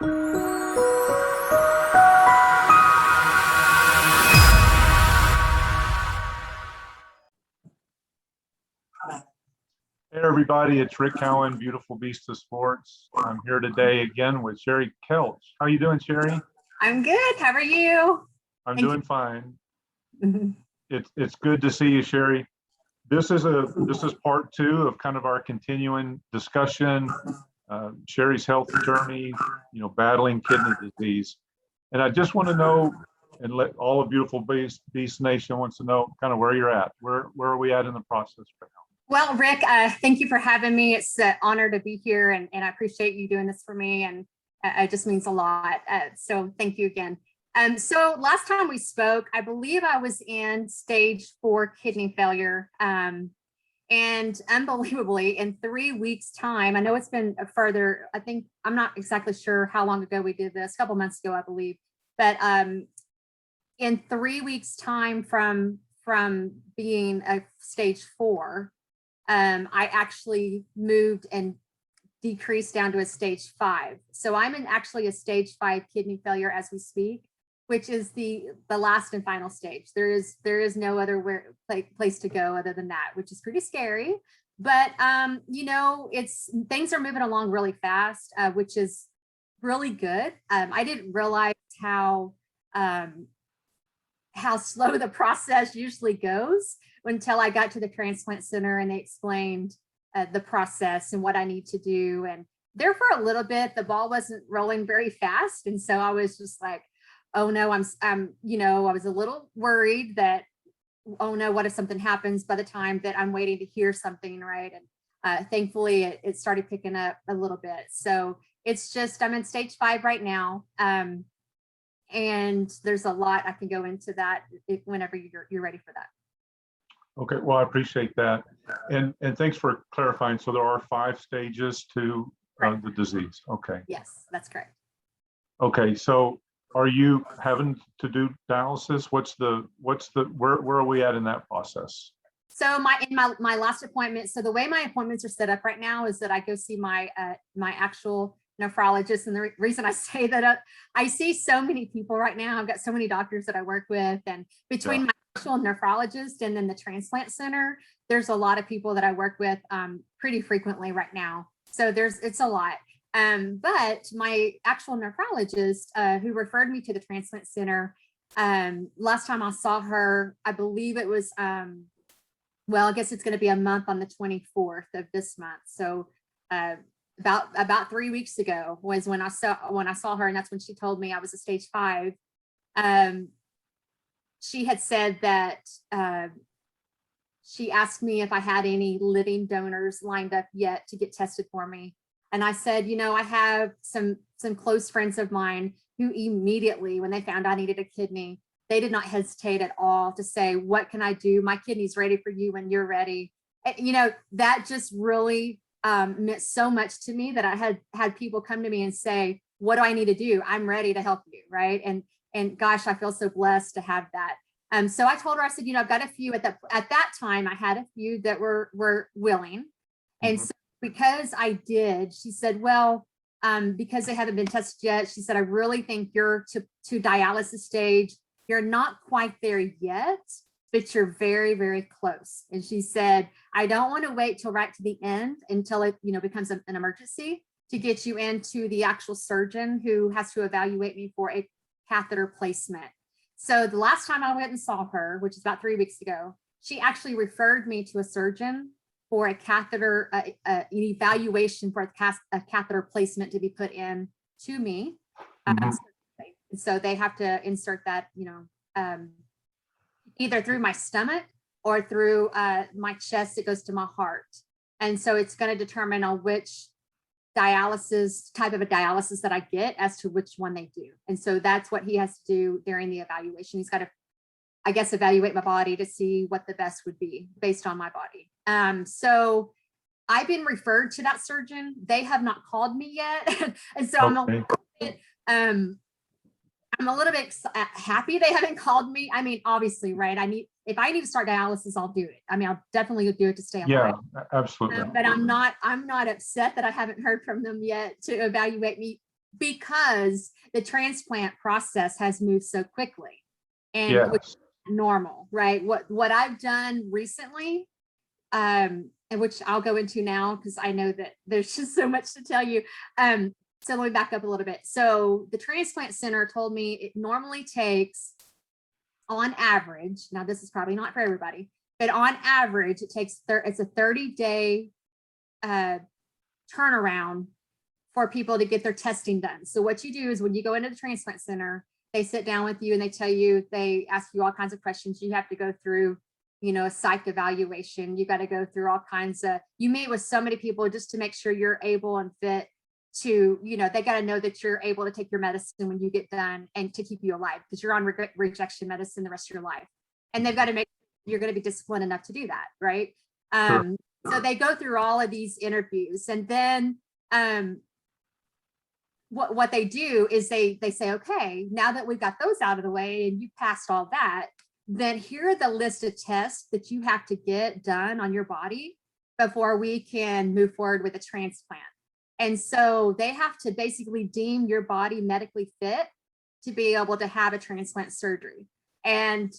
Hey everybody, it's Rick Cowan, Beautiful Beast of Sports. I'm here today again with Sherry Kelch. How you doing, Sherry? I'm good. How are you? I'm Thank doing fine. you. It's good to see you, Sherry. This is part two of kind of our continuing discussion, Sherry's health journey, battling kidney disease. And I just want to know, and let all of Beautiful Beast Nation wants to know kind of where you're at. Where are we at in the process right now? Well, Rick, thank you for having me. It's an honor to be here, and I appreciate you doing this for me, and it just means a lot. So thank you again. So last time we spoke, I believe I was in stage 4 kidney failure. And unbelievably, in 3 weeks' time, I know it's been further, I think, I'm not exactly sure how long ago we did this, a couple months ago, I believe. But in 3 weeks' time from being a stage 4, I actually moved and decreased down to a stage 5. So I'm in actually a stage 5 kidney failure as we speak, which is the last and final stage. There is no other place to go other than that, which is pretty scary. But things are moving along really fast, which is really good. I didn't realize how slow the process usually goes until I got to the transplant center and they explained the process and what I need to do. And there for a little bit, the ball wasn't rolling very fast. And so I was just like, oh no, I was a little worried that, oh no, what if something happens by the time that I'm waiting to hear something, right? And thankfully it started picking up a little bit. So it's just, I'm in stage 5 right now. And there's a lot I can go into that whenever you're ready for that. Okay, well, I appreciate that. And thanks for clarifying. So there are 5 stages to the disease. Okay. Yes, that's correct. Okay, so are you having to do dialysis? Where are we at in that process? So my last appointment, so the way my appointments are set up right now is that I go see my actual nephrologist. And the reason I say that, I see so many people right now. I've got so many doctors that I work with, and between my actual nephrologist and then the transplant center, there's a lot of people that I work with pretty frequently right now. So it's a lot. But my actual nephrologist who referred me to the transplant center, last time I saw her, I believe it was, well, I guess it's going to be a month on the 24th of this month. So about 3 weeks ago was when I saw her, and that's when she told me I was a stage 5. She had said that she asked me if I had any living donors lined up yet to get tested for me. And I said, I have some close friends of mine who immediately, when they found I needed a kidney, they did not hesitate at all to say, what can I do? My kidney's ready for you when you're ready. And, that just really meant so much to me that I had people come to me and say, what do I need to do? I'm ready to help you, right? And gosh, I feel so blessed to have that. So I told her, I said, I've got a few at that time, I had a few that were willing. And so because I did, she said, well, because they haven't been tested yet, she said, I really think you're to dialysis stage. You're not quite there yet, but you're very, very close. And she said, I don't want to wait till right to the end until it, becomes an emergency to get you into the actual surgeon who has to evaluate me for a catheter placement. So the last time I went and saw her, which is about 3 weeks ago, she actually referred me to a surgeon for a catheter, an evaluation for a catheter placement to be put in to me. So they have to insert that, either through my stomach or through my chest. It goes to my heart. And so it's going to determine on which type of a dialysis that I get as to which one they do. And so that's what he has to do during the evaluation. He's got to, I guess, evaluate my body to see what the best would be based on my body. So I've been referred to that surgeon. They have not called me yet. And so I'm a little bit happy they haven't called me. I mean, obviously, right? If I need to start dialysis, I'll do it. I mean, I'll definitely do it to stay alive. Yeah, absolutely. But I'm not upset that I haven't heard from them yet to evaluate me because the transplant process has moved so quickly, and which Yes. is normal, right? What I've done recently, and which I'll go into now because I know that there's just so much to tell you. So let me back up a little bit. So the transplant center told me it normally takes, on average, now this is probably not for everybody, but on average, it takes it's a 30-day turnaround for people to get their testing done. So what you do is when you go into the transplant center, they sit down with you and they tell you, they ask you all kinds of questions. You have to go through, a psych evaluation. You got to go through all kinds of, you meet with so many people just to make sure you're able and fit to, they got to know that you're able to take your medicine when you get done and to keep you alive, because you're on rejection medicine the rest of your life. And they've got to make you're going to be disciplined enough to do that, right? Sure. So they go through all of these interviews, and then what they do is they say, okay, now that we've got those out of the way and you've passed all that, then here are the list of tests that you have to get done on your body before we can move forward with a transplant. And so they have to basically deem your body medically fit to be able to have a transplant surgery. And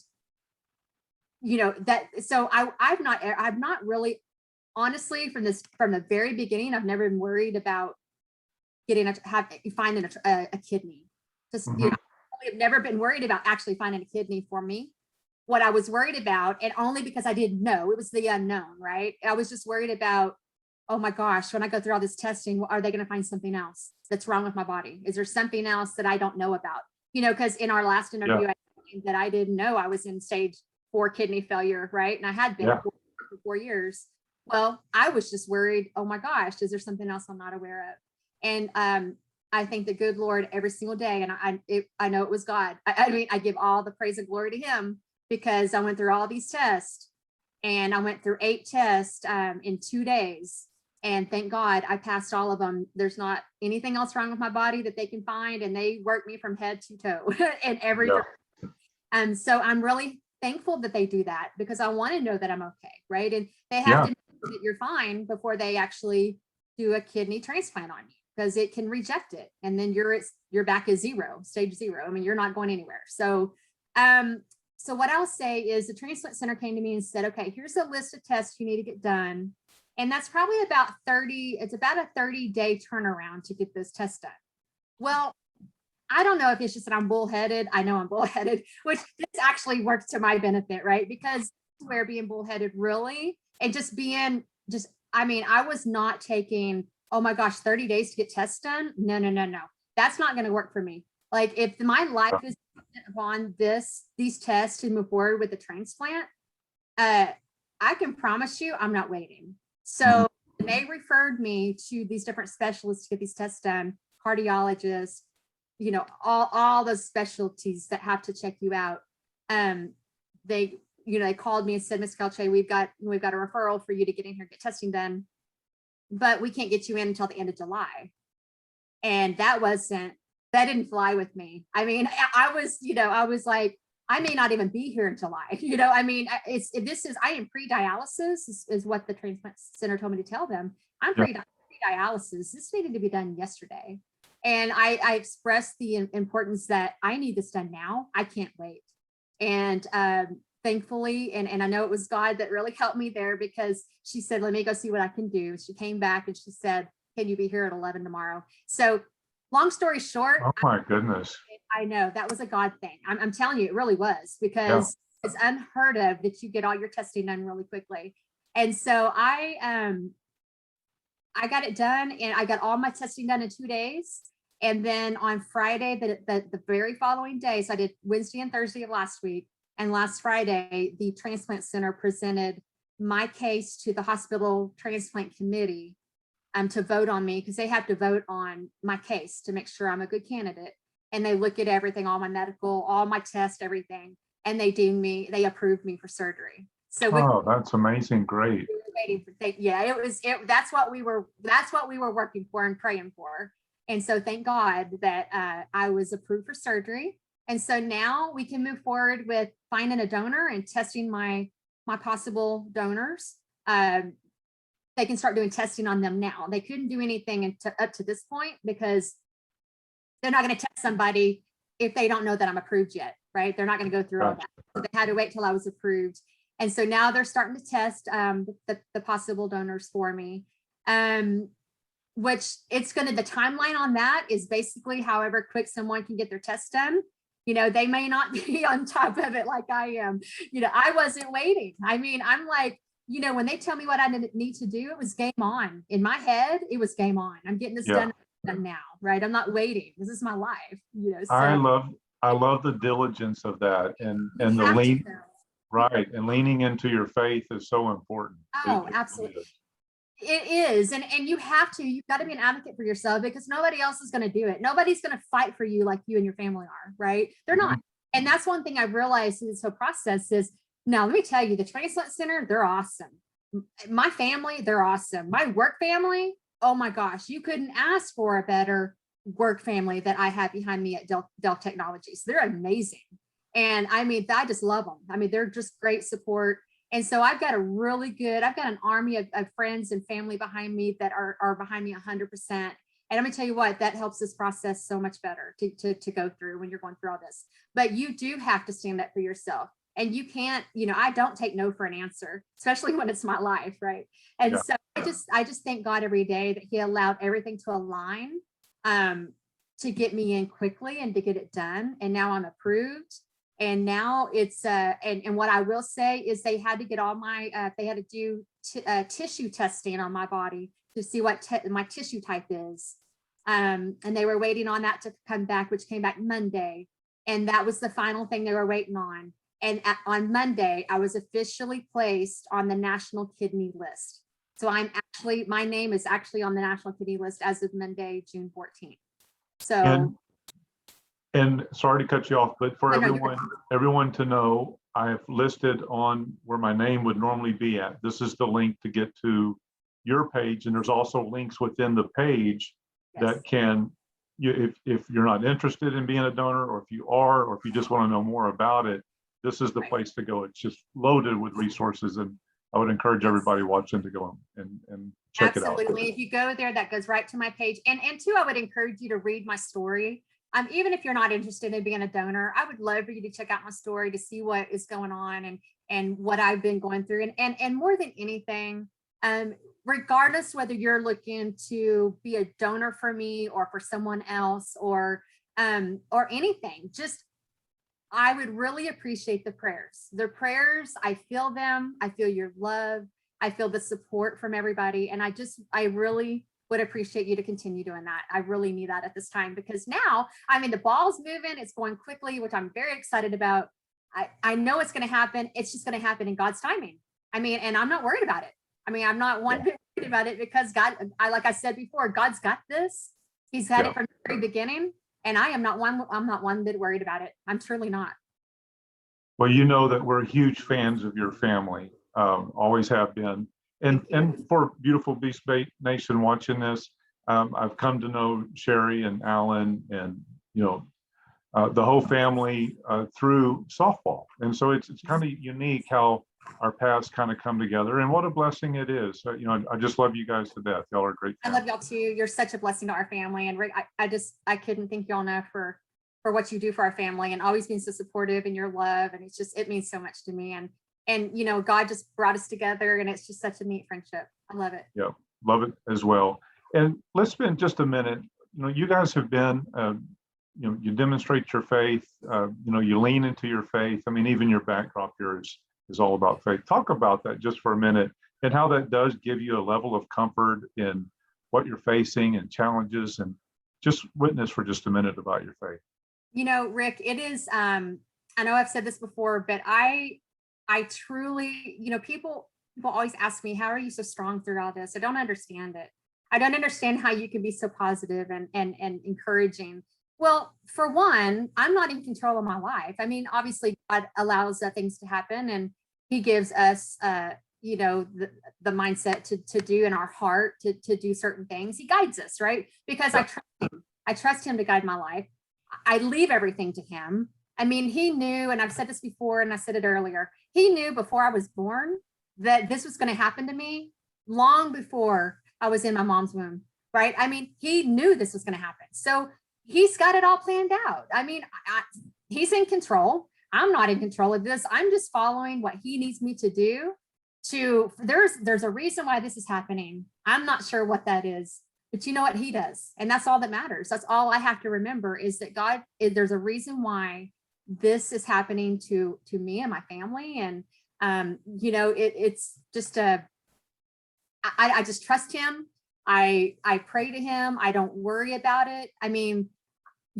that, so I've not really, honestly, from the very beginning, I've never been worried about finding a kidney. Just, I've never been worried about actually finding a kidney for me. What I was worried about, and only because I didn't know, it was the unknown, right? I was just worried about, oh my gosh, when I go through all this testing, are they going to find something else that's wrong with my body? Is there something else that I don't know about? Because in our last interview, I told that I didn't know I was in stage 4 kidney failure, right? And I had been for 4 years. Well, I was just worried, oh my gosh, is there something else I'm not aware of? And I thank the good Lord every single day. And I know it was God. I mean, I give all the praise and glory to him, because I went through all these tests, and I went through 8 tests in 2 days. And thank God I passed all of them. There's not anything else wrong with my body that they can find. And they worked me from head to toe in every direction. So I'm really thankful that they do that, because I want to know that I'm okay, right? And they have to know that you're fine before they actually do a kidney transplant on you, because it can reject it, and then you're back at stage 0. I mean, you're not going anywhere. So so what I'll say is the transplant center came to me and said, okay, here's a list of tests you need to get done. And that's probably about it's about a 30-day turnaround to get those tests done. Well, I don't know if it's just that I'm bullheaded. I know I'm bullheaded, which this actually works to my benefit, right? Because where being bullheaded really, and I mean, I was not taking, oh my gosh, 30 days to get tests done. No. That's not going to work for me. Like, if my life is upon these tests to move forward with the transplant, I can promise you I'm not waiting. So they referred me to these different specialists to get these tests done, cardiologists, all those specialties that have to check you out. They called me and said, Miss Kelch, we've got a referral for you to get in here and get testing done, but we can't get you in until the end of July. And that didn't fly with me. I mean, I was like, I may not even be here in July. I mean, I am pre-dialysis is what the transplant center told me to tell them. I'm pre-dialysis. This needed to be done yesterday. And I expressed the importance that I need this done now. I can't wait. And thankfully, and I know it was God that really helped me there, because she said, let me go see what I can do. She came back and she said, can you be here at 11 tomorrow? So long story short. Oh my goodness. I know that was a God thing. I'm telling you, it really was, because it's unheard of that you get all your testing done really quickly. And so I got it done, and I got all my testing done in 2 days. And then on Friday, the very following day, so I did Wednesday and Thursday of last week. And last Friday, the transplant center presented my case to the hospital transplant committee to vote on me, because they have to vote on my case to make sure I'm a good candidate. And they look at everything, all my medical, all my tests, everything, and they approved me for surgery. So that's amazing. Great. That's what we were working for and praying for. And so thank God that I was approved for surgery. And so now we can move forward with finding a donor and testing my possible donors. They can start doing testing on them now. They couldn't do anything up to this point, because they're not going to test somebody if they don't know that I'm approved yet, right? They're not going to go through all that. So they had to wait till I was approved. And so now they're starting to test the possible donors for me. Which it's going to, the timeline on that is basically however quick someone can get their test done. You know, they may not be on top of it like I am. You know, I wasn't waiting. I mean, I'm like, you know, when they tell me what I need to do, it was game on. In my head, it was game on. I'm getting this done now, right? I'm not waiting. This is my life, you know. So I love the diligence of that, and the lean, right, and leaning into your faith is so important. Oh, absolutely. It is. And you've got to be an advocate for yourself, because nobody else is going to do it. Nobody's going to fight for you like you and your family are, right? They're not. And that's one thing I've realized through this whole process is, now let me tell you, the Transplant Center, they're awesome. My family, they're awesome. My work family, oh my gosh, you couldn't ask for a better work family that I have behind me at Dell Technologies. They're amazing. And I mean, I just love them. I mean, they're just great support. And so I've got an army of friends and family behind me that are behind me 100%. And I'm gonna tell you what, that helps this process so much better to go through when you're going through all this. But you do have to stand up for yourself. And you can't, you know, I don't take no for an answer, especially when it's my life, right? And so I just thank God every day that he allowed everything to align to get me in quickly and to get it done. And now I'm approved. And now it's, and what I will say is they had to get all my, they had to do tissue testing on my body to see what my tissue type is. And they were waiting on that to come back, which came back Monday. And that was the final thing they were waiting on. And on Monday, I was officially placed on the National Kidney List. So my name is actually on the National Kidney List as of Monday, June 14th. So. And sorry to cut you off, but for everyone to know, I have listed on where my name would normally be at. This is the link to get to your page. And there's also links within the page that can, if you're not interested in being a donor, or if you are, or if you just want to know more about it, this is the place to go. It's just loaded with resources. And I would encourage everybody watching to go and check it out. Absolutely. If you go there, that goes right to my page. And two, I would encourage you to read my story. Even if you're not interested in being a donor, I would love for you to check out my story to see what is going on and what I've been going through. And more than anything, regardless whether you're looking to be a donor for me or for someone else or anything, just I would really appreciate the prayers. The prayers, I feel them. I feel your love. I feel the support from everybody. And I really would appreciate you to continue doing that. I really need that at this time, because now, I mean, the ball's moving, it's going quickly, which I'm very excited about. I know it's going to happen. It's just going to happen in God's timing. I mean, and I'm not worried about it. I mean, I'm not one bit worried about it, because God, like I said before, God's got this. He's had it from the very beginning. And I'm not one bit worried about it. I'm truly not. Well, you know that we're huge fans of your family, always have been. And for beautiful Beast Bait Nation watching this, I've come to know Sherry and Alan and, you know, the whole family through softball. And so it's kind of unique how our paths kind of come together, and what a blessing it is. You know, I just love you guys to death. Y'all are great. I love y'all too. You're such a blessing to our family. And Rick, I couldn't thank y'all enough for what you do for our family, and always being so supportive in your love. And it means so much to me. And, you know, God just brought us together, and it's just such a neat friendship. I love it. Yeah, love it as well. And let's spend just a minute. You know, you guys have been, you know, you demonstrate your faith, you know, you lean into your faith. I mean, even your backdrop here is all about faith. Talk about that just for a minute, and how that does give you a level of comfort in what you're facing and challenges, and just witness for just a minute about your faith. You know, Rick, it is, I know I've said this before, but I truly, you know, people always ask me, how are you so strong through all this? I don't understand it. I don't understand how you can be so positive and encouraging. Well, for one, I'm not in control of my life. I mean, obviously God allows things to happen, and he gives us, you know, the mindset to do in our heart, to do certain things. He guides us, right? Because I trust him to guide my life. I leave everything to him. I mean, he knew, and I've said this before, and I said it earlier, he knew before I was born that this was going to happen to me, long before I was in my mom's womb, right? I mean, he knew this was going to happen. So he's got it all planned out. I mean, he's in control. I'm not in control of this. I'm just following what he needs me to do. There's a reason why this is happening. I'm not sure what that is, but you know what, he does. And that's all that matters. That's all I have to remember, is that there's a reason why this is happening to me and my family. And it's just I just trust him. I pray to him. I don't worry about it. I mean,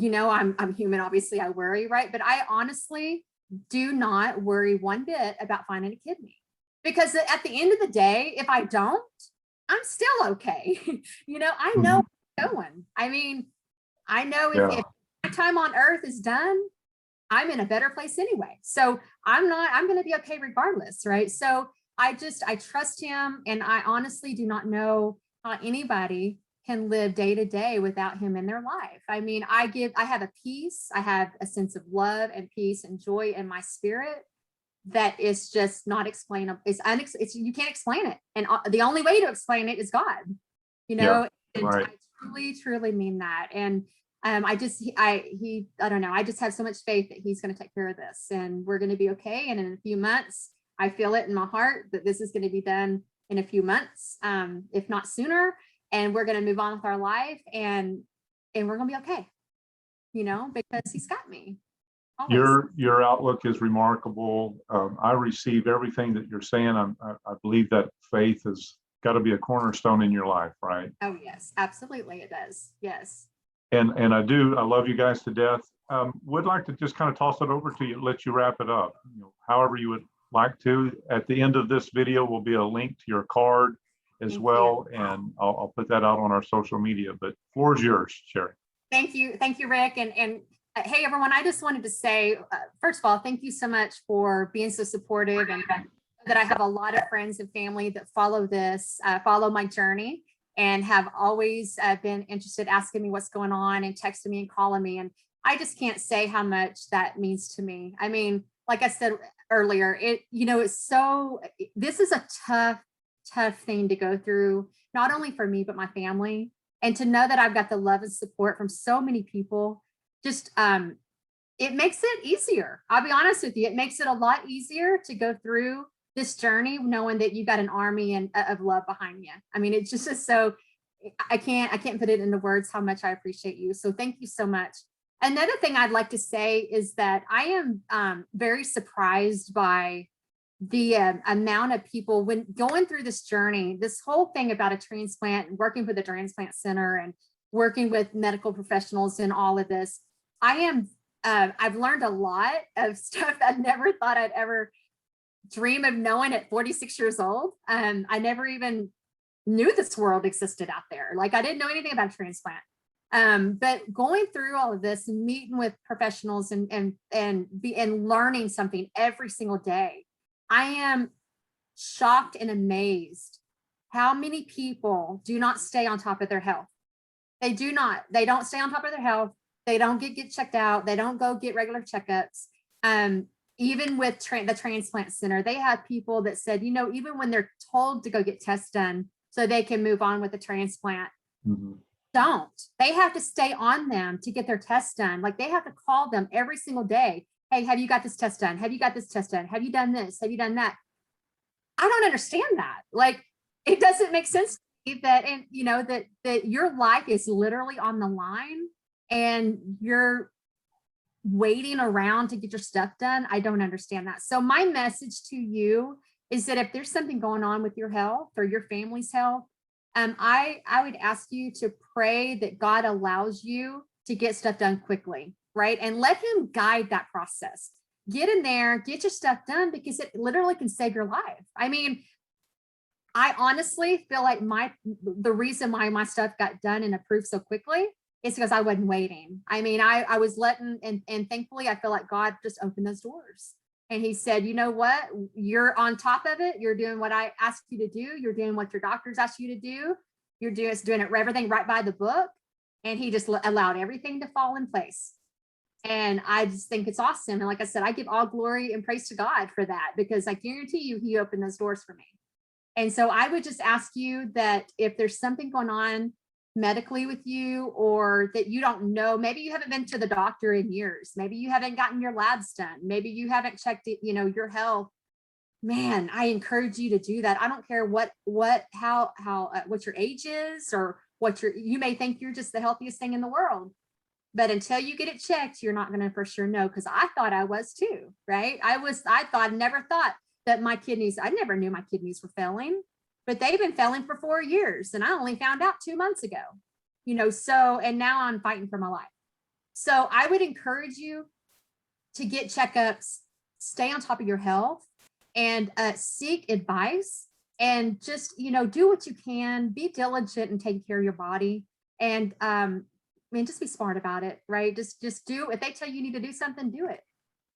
I'm human, obviously I worry, right? But I honestly do not worry one bit about finding a kidney, because at the end of the day, if I don't, I'm still okay. I know where I'm going. I mean, I know if my time on earth is done, I'm in a better place anyway. So I'm going to be okay regardless, right? So I trust him, and I honestly do not know how anybody can live day to day without him in their life. I mean, I have a peace, I have a sense of love and peace and joy in my spirit that is just not explainable. You can't explain it. And the only way to explain it is God, right. I truly mean that. And I don't know. I just have so much faith that he's going to take care of this, and we're going to be okay. And in a few months, I feel it in my heart that this is going to be done in a few months, if not sooner. And we're going to move on with our life, and we're going to be okay, because he's got me. Always. Your outlook is remarkable. I receive everything that you're saying. I believe that faith has got to be a cornerstone in your life, right? Oh yes, absolutely, it does. Yes. And I love you guys to death. Would like to just kind of toss it over to you, let you wrap it up. However you would like to. At the end of this video will be a link to your card as well, and I'll put that out on our social media. But floor is yours, Sherry. Thank you, Rick, and hey everyone. I just wanted to say, first of all, thank you so much for being so supportive, and that I have a lot of friends and family that follow my journey, and have always been interested, asking me what's going on, and texting me and calling me. And I just can't say how much that means to me. I mean, like I said earlier, this is a tough thing to go through, not only for me, but my family. And to know that I've got the love and support from so many people, just, it makes it easier. I'll be honest with you. It makes it a lot easier to go through this journey, knowing that you got an army of love behind you. I mean, it's just so, I can't put it into words how much I appreciate you. So thank you so much. Another thing I'd like to say is that I am very surprised by the amount of people when going through this journey, this whole thing about a transplant, working for the transplant center and working with medical professionals and all of this. I've learned a lot of stuff I never thought I'd ever dream of knowing at 46 years old. I never even knew this world existed out there. Like, I didn't know anything about transplant. But going through all of this and meeting with professionals and learning something every single day, I am shocked and amazed how many people do not stay on top of their health. They don't stay on top of their health. They don't get checked out. They don't go get regular checkups. Even with the transplant center, they have people that said, even when they're told to go get tests done so they can move on with the transplant, they have to stay on them to get their tests done. Like, they have to call them every single day. Hey, have you got this test done? Have you got this test done? Have you done this? Have you done that? I don't understand that. Like, it doesn't make sense to me that, and that your life is literally on the line and you're waiting around to get your stuff done. I don't understand that. So my message to you is that if there's something going on with your health or your family's health, I would ask you to pray that God allows you to get stuff done quickly, right? And let him guide that process. Get in there, get your stuff done, because it literally can save your life. I mean, I honestly feel like the reason why my stuff got done and approved so quickly is because I wasn't waiting. I mean, I was letting, and thankfully I feel like God just opened those doors. And he said, you know what, you're on top of it. You're doing what I asked you to do. You're doing what your doctors asked you to do. You're doing everything right by the book. And he just allowed everything to fall in place. And I just think it's awesome. And like I said, I give all glory and praise to God for that, because I guarantee you, he opened those doors for me. And so I would just ask you that if there's something going on medically with you, or that you don't know. Maybe you haven't been to the doctor in years. Maybe you haven't gotten your labs done. Maybe you haven't checked it, your health. Man, I encourage you to do that. I don't care what your age is, or you may think you're just the healthiest thing in the world. But until you get it checked, you're not going to for sure know. Because I thought I was too, right? Never thought that my kidneys, I never knew my kidneys were failing, but they've been failing for 4 years. And I only found out 2 months ago, and now I'm fighting for my life. So I would encourage you to get checkups, stay on top of your health, and seek advice, and just, do what you can, be diligent and take care of your body. And, just be smart about it, right? Just do, if they tell you need to do something, do it,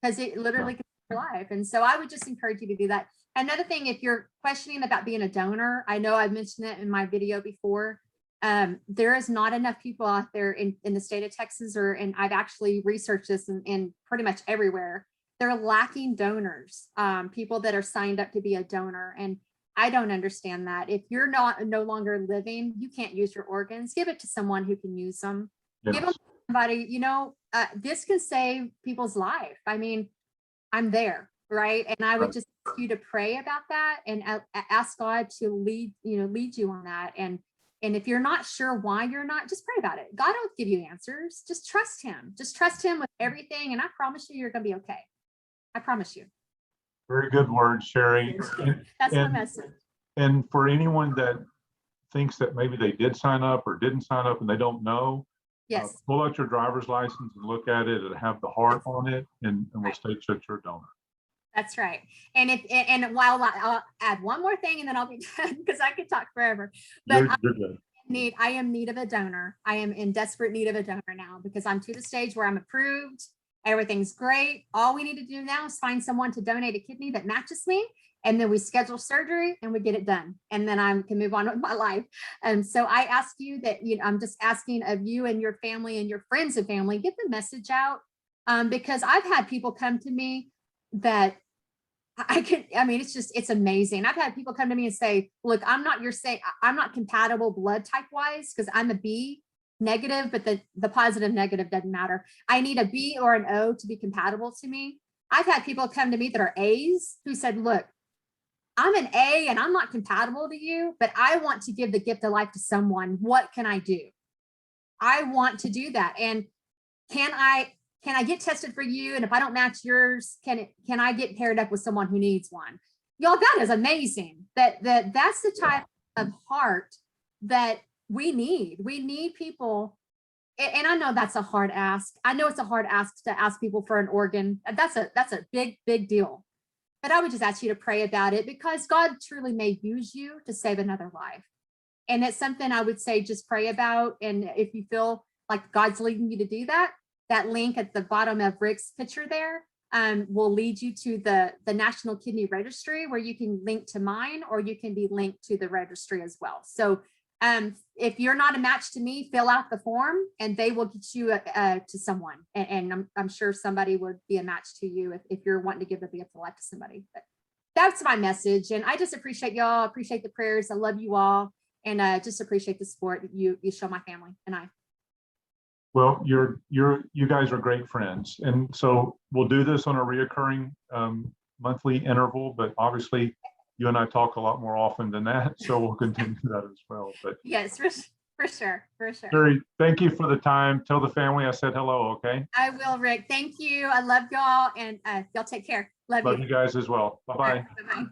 because it literally can save your life. And so I would just encourage you to do that. Another thing, if you're questioning about being a donor, I know I've mentioned it in my video before. There is not enough people out there in the state of Texas, and I've actually researched this in pretty much everywhere. They're lacking donors, people that are signed up to be a donor. And I don't understand that. If you're no longer living, you can't use your organs, give it to someone who can use them. Yes. Give them to somebody, this can save people's life. I mean, I'm there, right? And I would just ask you to pray about that, and ask God to lead you on that. And if you're not sure why you're not, just pray about it. God will give you answers. Just trust him. Just trust him with everything. And I promise you're going to be okay. I promise you. Very good words, Sherry. That's my message. And for anyone that thinks that maybe they did sign up or didn't sign up and they don't know, yes, pull out your driver's license and look at it and have the heart on it, and we'll state that you're a donor. That's right. And while I'll add one more thing, and then I'll be done, because I could talk forever. But you're good. I am in need of a donor. I am in desperate need of a donor now, because I'm to the stage where I'm approved. Everything's great. All we need to do now is find someone to donate a kidney that matches me, and then we schedule surgery and we get it done. And then I can move on with my life. And so I ask you that, I'm just asking of you and your family and your friends and family, get the message out, because I've had people come to me that it's amazing. I've had people come to me and say, look, I'm not compatible blood type wise, because I'm a B negative, but the positive negative doesn't matter. I need a B or an O to be compatible to me. I've had people come to me that are A's who said, look, I'm an A and I'm not compatible to you, but I want to give the gift of life to someone. What can I do? I want to do that. And can I get tested for you? And if I don't match yours, can I get paired up with someone who needs one? Y'all, God is amazing. That's the type of heart that we need. We need people. And I know that's a hard ask. I know it's a hard ask to ask people for an organ. That's a big, big deal. But I would just ask you to pray about it, because God truly may use you to save another life. And it's something I would say, just pray about. And if you feel like God's leading you to do that, that link at the bottom of Rick's picture there will lead you to the National Kidney Registry, where you can link to mine, or you can be linked to the registry as well. So if you're not a match to me, fill out the form and they will get you to someone. And I'm sure somebody would be a match to you if you're wanting to give the gift of life to somebody. But that's my message. And I just appreciate y'all, appreciate the prayers. I love you all. And just appreciate the support that you show my family and I. Well, you guys are great friends. And so we'll do this on a reoccurring monthly interval, but obviously you and I talk a lot more often than that. So we'll continue that as well. But yes, for sure. Sherry, thank you for the time. Tell the family I said hello, okay? I will, Rick. Thank you. I love y'all, and y'all take care. Love you. Love you guys as well. Bye-bye. Bye-bye.